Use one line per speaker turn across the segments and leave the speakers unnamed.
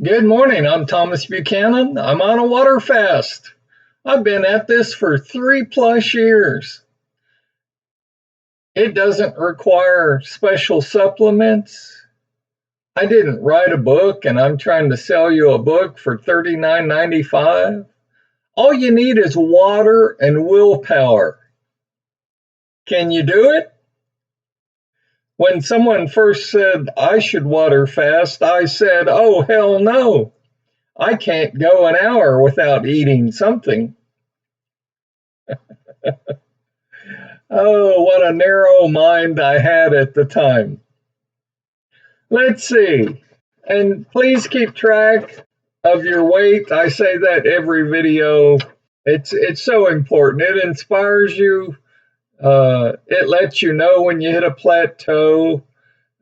Good morning. I'm Thomas Buchanan. I'm on a water fast. I've been at this for 3+ years. It doesn't require special supplements. I didn't write a book and I'm trying to sell you a book for $39.95. All you need is water and willpower. Can you do it? When someone first said I should water fast, I said, oh, hell no. I can't go an hour without eating something. Oh, what a narrow mind I had at the time. Let's see. And please keep track of your weight. I say that every video. It's so important. It inspires you. It lets you know when you hit a plateau.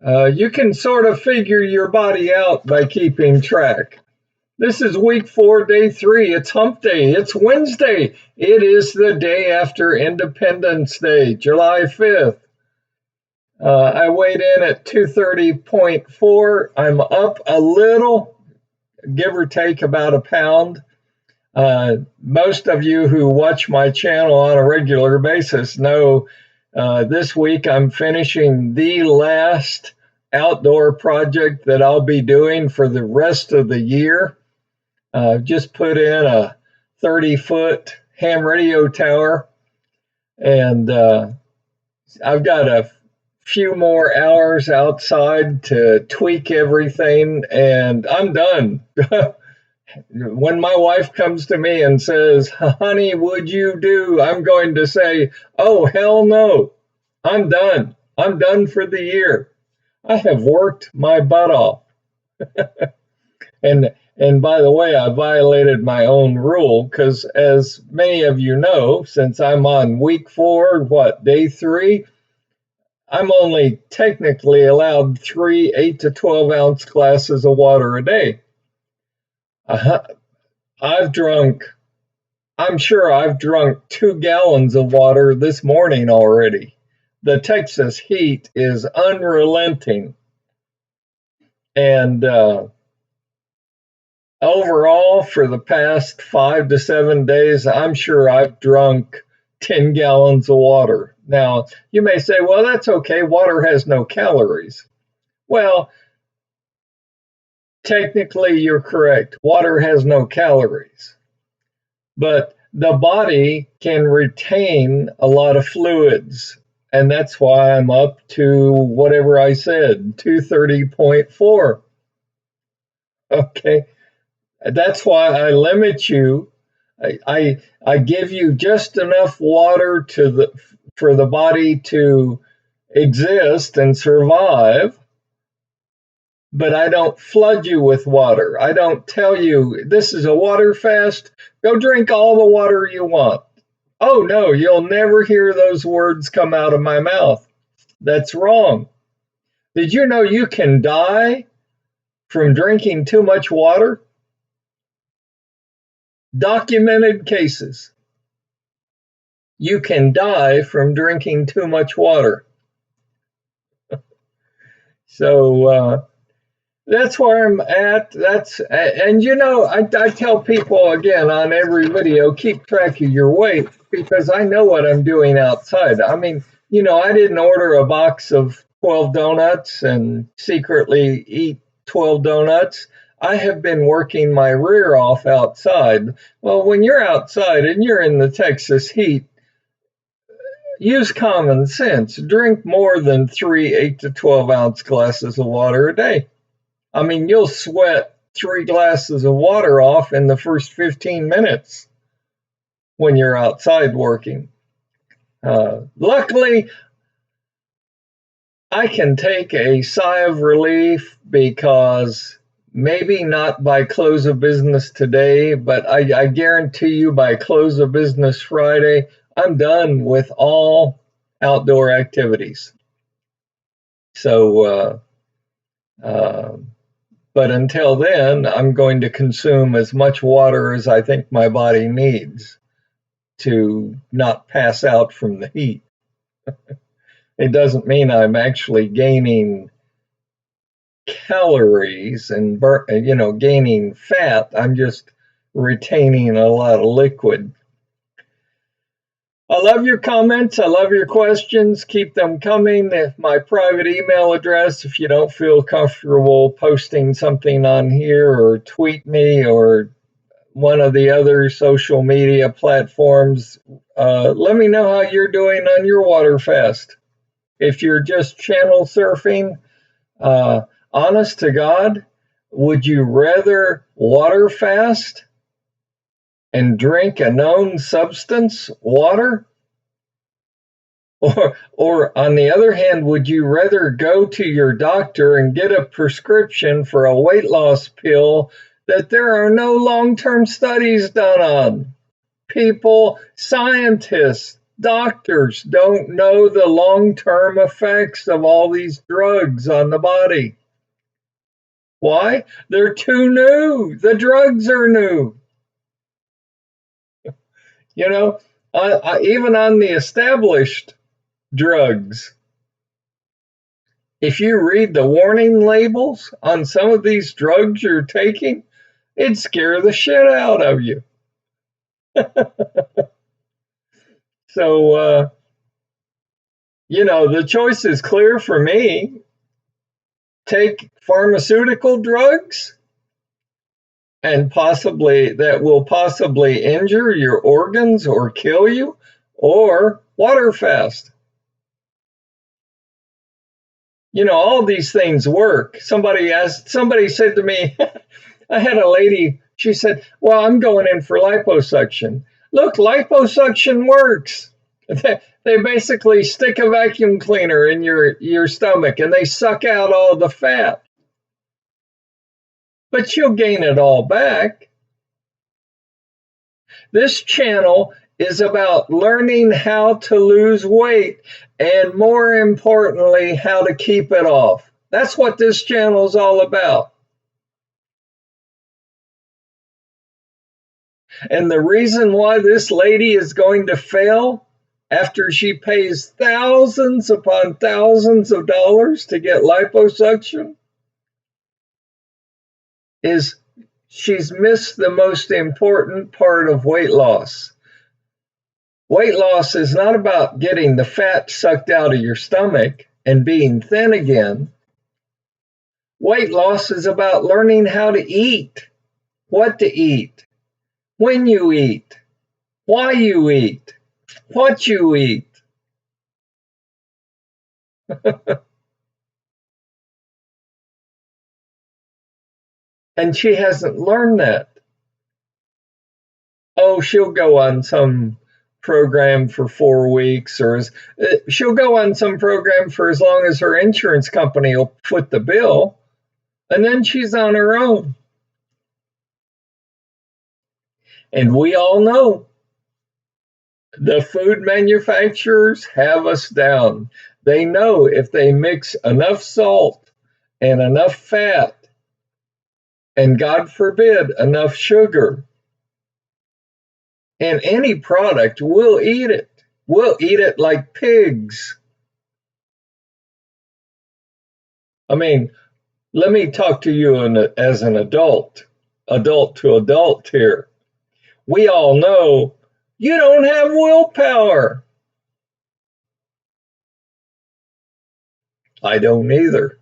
You can sort of figure your body out by keeping track. This is week 4, day 3. It's hump day. It's Wednesday. It is the day after Independence Day, July 5th. I weighed in at 230.4. I'm up a little, give or take about a pound. Most of you who watch my channel on a regular basis know this week I'm finishing the last outdoor project that I'll be doing for the rest of the year. Just put in a 30-foot ham radio tower, and I've got a few more hours outside to tweak everything, and I'm done. When my wife comes to me and says, honey, would you do? I'm going to say, oh, hell no. I'm done. I'm done for the year. I have worked my butt off. And by the way, I violated my own rule because, as many of you know, since I'm on week 4, day 3, I'm only technically allowed 3 8 to 12 ounce glasses of water a day. I'm sure I've drunk 2 gallons of water this morning already. The Texas heat is unrelenting. And overall, for the past 5 to 7 days, I'm sure I've drunk 10 gallons of water. Now, you may say, well, that's okay. Water has no calories. Well, technically, you're correct. Water has no calories. But the body can retain a lot of fluids. And that's why I'm up to whatever I said, 230.4. Okay. That's why I limit you. I give you just enough water for the body to exist and survive, but I don't flood you with water. I don't tell you this is a water fast. Go drink all the water you want. Oh no, you'll never hear those words come out of my mouth. That's wrong. Did you know you can die from drinking too much water? Documented cases. You can die from drinking too much water. So that's where I'm at. And I tell people again on every video, keep track of your weight because I know what I'm doing outside. I mean, I didn't order a box of 12 donuts and secretly eat 12 donuts. I have been working my rear off outside. Well, when you're outside and you're in the Texas heat, use common sense. Drink more than 3 8 to 12 ounce glasses of water a day. I mean, you'll sweat 3 glasses of water off in the first 15 minutes when you're outside working. Luckily, I can take a sigh of relief because maybe not by close of business today, but I guarantee you by close of business Friday, I'm done with all outdoor activities. So, but until then, I'm going to consume as much water as I think my body needs to not pass out from the heat. It doesn't mean I'm actually gaining calories and gaining fat. I'm just retaining a lot of liquid. I love your comments. I love your questions. Keep them coming. My private email address, if you don't feel comfortable posting something on here, or tweet me, or one of the other social media platforms, let me know how you're doing on your water fast. If you're just channel surfing, honest to God, would you rather water fast and drink a known substance, water? Or on the other hand, would you rather go to your doctor and get a prescription for a weight loss pill that there are no long-term studies done on? People, scientists, doctors don't know the long-term effects of all these drugs on the body. Why? They're too new. The drugs are new. You know, even on the established drugs, if you read the warning labels on some of these drugs you're taking, it'd scare the shit out of you. So, the choice is clear for me. Take pharmaceutical drugs and that will possibly injure your organs or kill you, or water fast. All these things work. Somebody said to me, I had a lady, she said, well, I'm going in for liposuction. Look, liposuction works. They basically stick a vacuum cleaner in your stomach and they suck out all the fat. But you'll gain it all back. This channel is about learning how to lose weight, and more importantly, how to keep it off. That's what this channel is all about. And the reason why this lady is going to fail after she pays thousands upon thousands of dollars to get liposuction is she's missed the most important part of weight loss. Weight loss is not about getting the fat sucked out of your stomach and being thin again. Weight loss is about learning how to eat, what to eat, when you eat, why you eat, what you eat. And she hasn't learned that. Oh, she'll go on some program for 4 weeks, or she'll go on some program for as long as her insurance company will foot the bill, and then she's on her own. And we all know the food manufacturers have us down. They know if they mix enough salt and enough fat, and God forbid, enough sugar in any product, we'll eat it. We'll eat it like pigs. I mean, let me talk to you as an adult to adult here. We all know you don't have willpower. I don't either.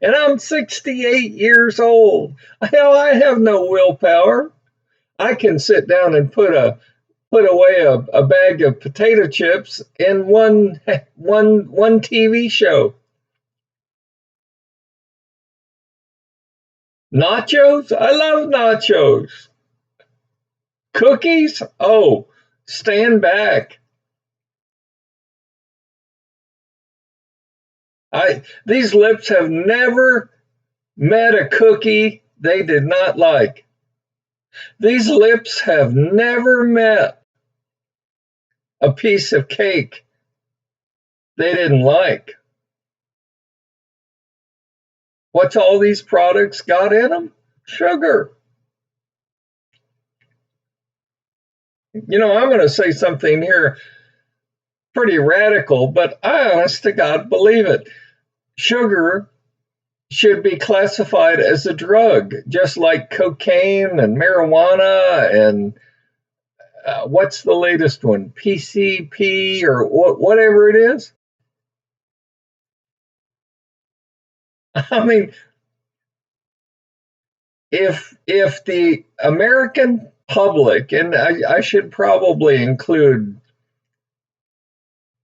And I'm 68 years old. Hell, I have no willpower. I can sit down and put away a bag of potato chips in one TV show. Nachos? I love nachos. Cookies? Oh, stand back. These lips have never met a cookie they did not like. These lips have never met a piece of cake they didn't like. What's all these products got in them? Sugar. I'm going to say something here pretty radical, but I honest to God believe it. Sugar should be classified as a drug, just like cocaine and marijuana and what's the latest one? PCP or whatever it is. I mean, if the American public, and I should probably include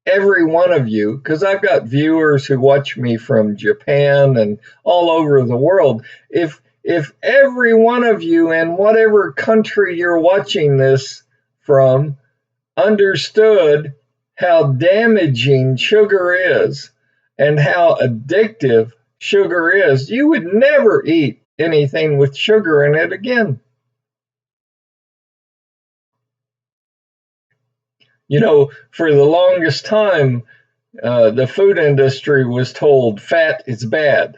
every one of you, because I've got viewers who watch me from Japan and all over the world. If every one of you in whatever country you're watching this from understood how damaging sugar is and how addictive sugar is, you would never eat anything with sugar in it again. You know, for the longest time, the food industry was told fat is bad.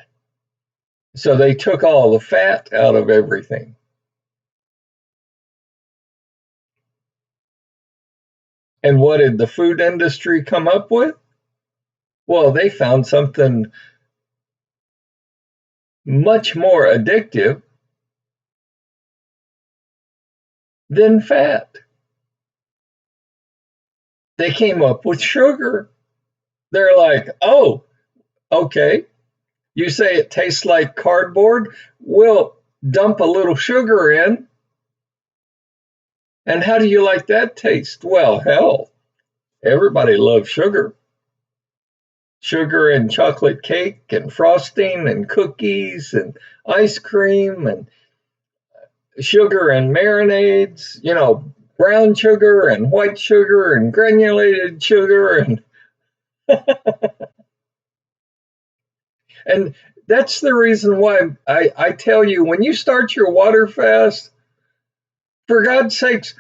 So they took all the fat out of everything. And what did the food industry come up with? Well, they found something much more addictive than fat. They came up with sugar. They're like, oh, okay, you say it tastes like cardboard? We'll dump a little sugar in. And how do you like that taste? Well, hell, everybody loves sugar. Sugar and chocolate cake and frosting and cookies and ice cream and sugar and marinades, you know, brown sugar and white sugar and granulated sugar and that's the reason why I tell you, when you start your water fast, for God's sakes,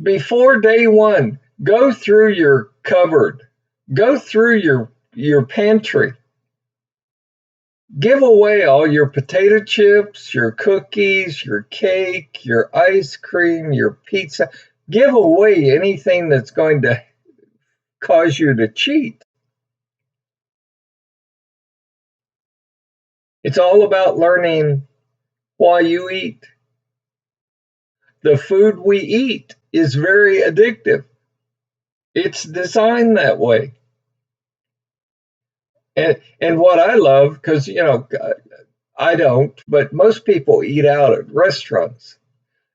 before day one, go through your cupboard, go through your pantry, give away all your potato chips, your cookies, your cake, your ice cream, your pizza. Give away anything that's going to cause you to cheat. It's all about learning why you eat. The food we eat is very addictive. It's designed that way. And what I love, because, you know, I don't, but most people eat out at restaurants.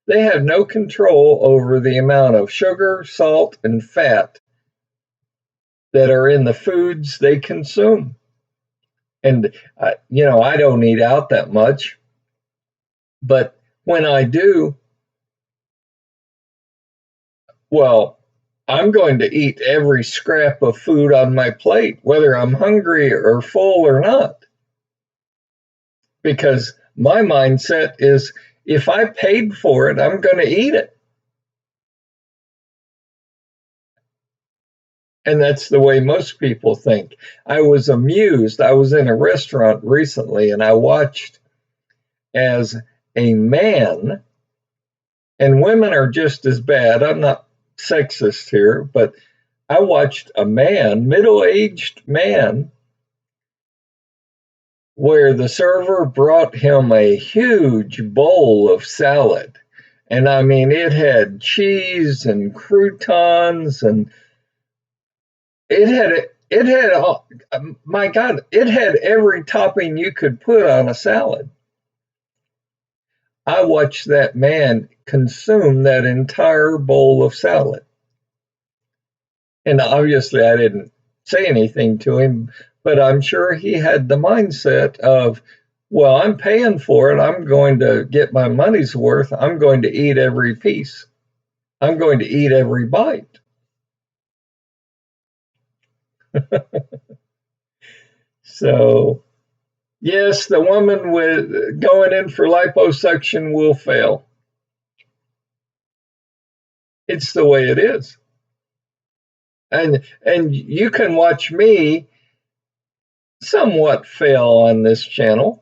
They have no control over the amount of sugar, salt, and fat that are in the foods they consume. And, you know, I don't eat out that much. But when I do, well, I'm going to eat every scrap of food on my plate, whether I'm hungry or full or not. Because my mindset is if I paid for it, I'm going to eat it. And that's the way most people think. I was amused. I was in a restaurant recently and I watched as a man, and women are just as bad. I'm not sexist here, but I watched a man, middle-aged man, where the server brought him a huge bowl of salad. And I mean, it had cheese and croutons and my God, it had every topping you could put on a salad. I watched that man consume that entire bowl of salad. And obviously, I didn't say anything to him, but I'm sure he had the mindset of, well, I'm paying for it. I'm going to get my money's worth. I'm going to eat every piece. I'm going to eat every bite. So, yes, the woman with going in for liposuction will fail. It's the way it is. And you can watch me somewhat fail on this channel.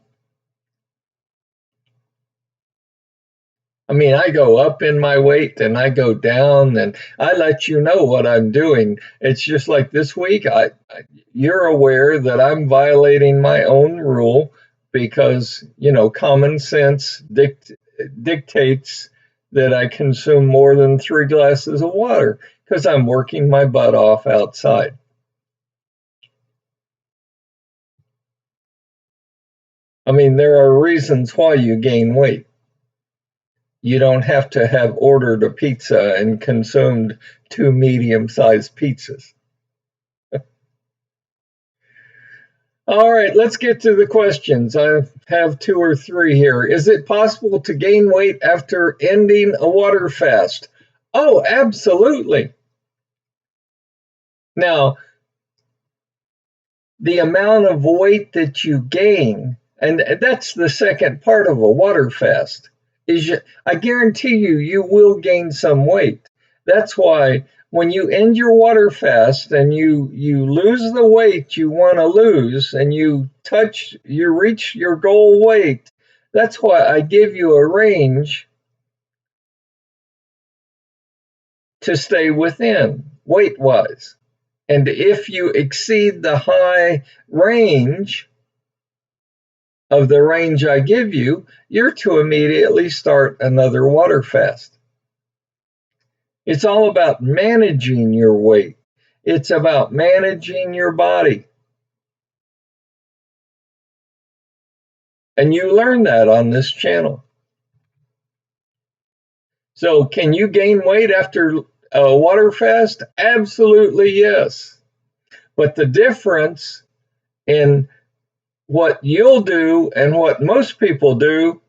I mean, I go up in my weight and I go down, and I let you know what I'm doing. It's just like this week, you're aware that I'm violating my own rule because, common sense dictates that I consume more than 3 glasses of water because I'm working my butt off outside. I mean, there are reasons why you gain weight. You don't have to have ordered a pizza and consumed 2 medium-sized pizzas. All right, let's get to the questions. I have 2 or 3 here. Is it possible to gain weight after ending a water fast? Oh, absolutely. Now, the amount of weight that you gain, and that's the second part of a water fast, I guarantee you will gain some weight. That's why when you end your water fast and you lose the weight you want to lose and you reach your goal weight, that's why I give you a range to stay within weight-wise. And if you exceed the high range of the range I give you, you're to immediately start another water fast. It's all about managing your weight. It's about managing your body. And you learn that on this channel. So can you gain weight after a water fast? Absolutely yes. But the difference in what you'll do and what most people do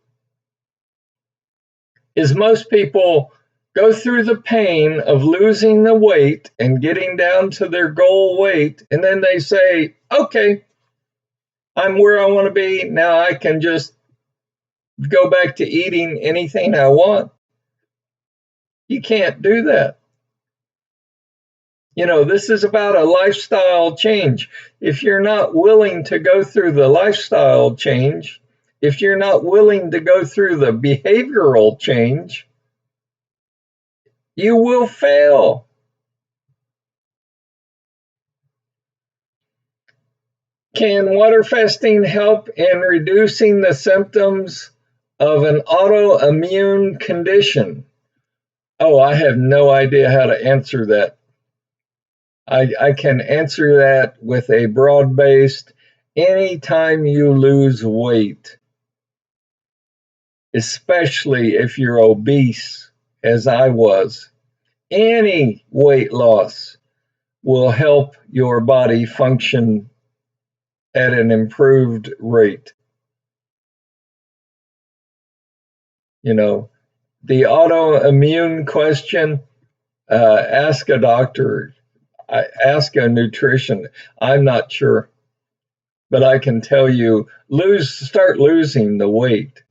is most people go through the pain of losing the weight and getting down to their goal weight, and then they say, okay, I'm where I want to be. Now I can just go back to eating anything I want. You can't do that. This is about a lifestyle change. If you're not willing to go through the lifestyle change, if you're not willing to go through the behavioral change, you will fail. Can water fasting help in reducing the symptoms of an autoimmune condition? Oh, I have no idea how to answer that. I can answer that with a broad-based, anytime you lose weight, especially if you're obese, as I was, any weight loss will help your body function at an improved rate. The autoimmune question, ask a doctor, ask a nutrition. I'm not sure, but I can tell you, start losing the weight.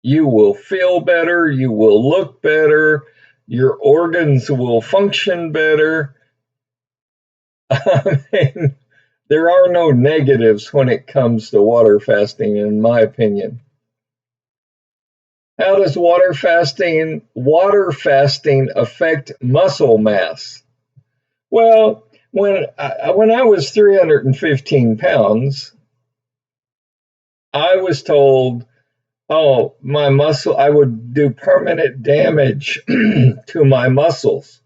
You will feel better, you will look better, your organs will function better. I mean, there are no negatives when it comes to water fasting, in my opinion. How does water fasting affect muscle mass? Well, when I was 315 pounds, I was told, oh, my muscle, I would do permanent damage to my muscles,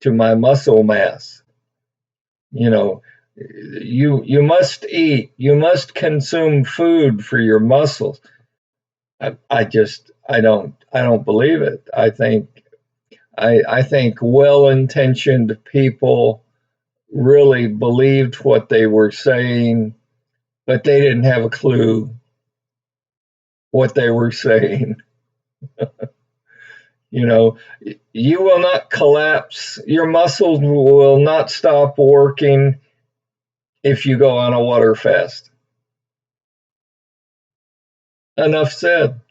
to my muscle mass. You must eat, you must consume food for your muscles. I don't believe it. I think well-intentioned people really believed what they were saying, but they didn't have a clue what they were saying. You will not collapse. Your muscles will not stop working if you go on a water fast. Enough said.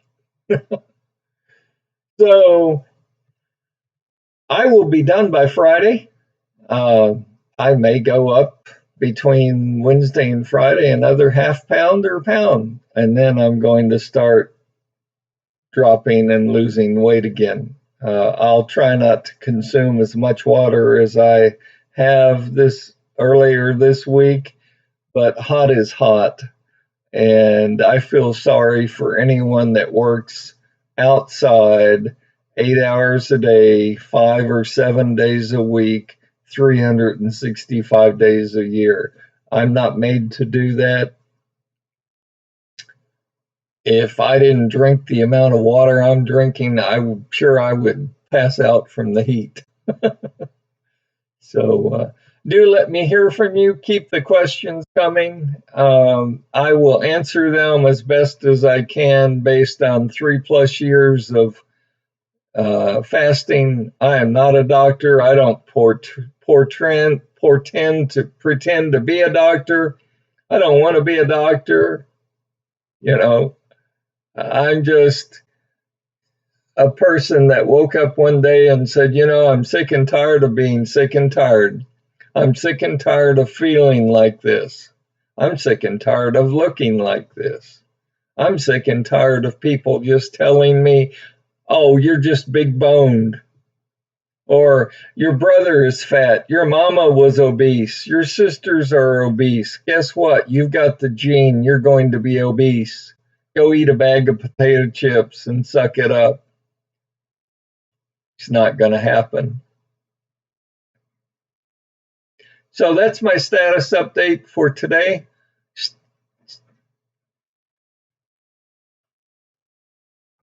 So I will be done by Friday. I may go up between Wednesday and Friday another half pound or pound, and then I'm going to start dropping and losing weight again. I'll try not to consume as much water as I have this earlier this week, but hot is hot. And I feel sorry for anyone that works outside 8 hours a day, 5 or 7 days a week, 365 days a year. I'm not made to do that. If I didn't drink the amount of water I'm drinking, I'm sure I would pass out from the heat. So do let me hear from you. Keep the questions coming. I will answer them as best as I can based on 3+ years of fasting. I am not a doctor. I don't pretend to be a doctor. I don't want to be a doctor. You know, I'm just a person that woke up one day and said, I'm sick and tired of being sick and tired. I'm sick and tired of feeling like this. I'm sick and tired of looking like this. I'm sick and tired of people just telling me, oh, you're just big boned. Or your brother is fat. Your mama was obese. Your sisters are obese. Guess what? You've got the gene. You're going to be obese. Go eat a bag of potato chips and suck it up. It's not going to happen. So that's my status update for today.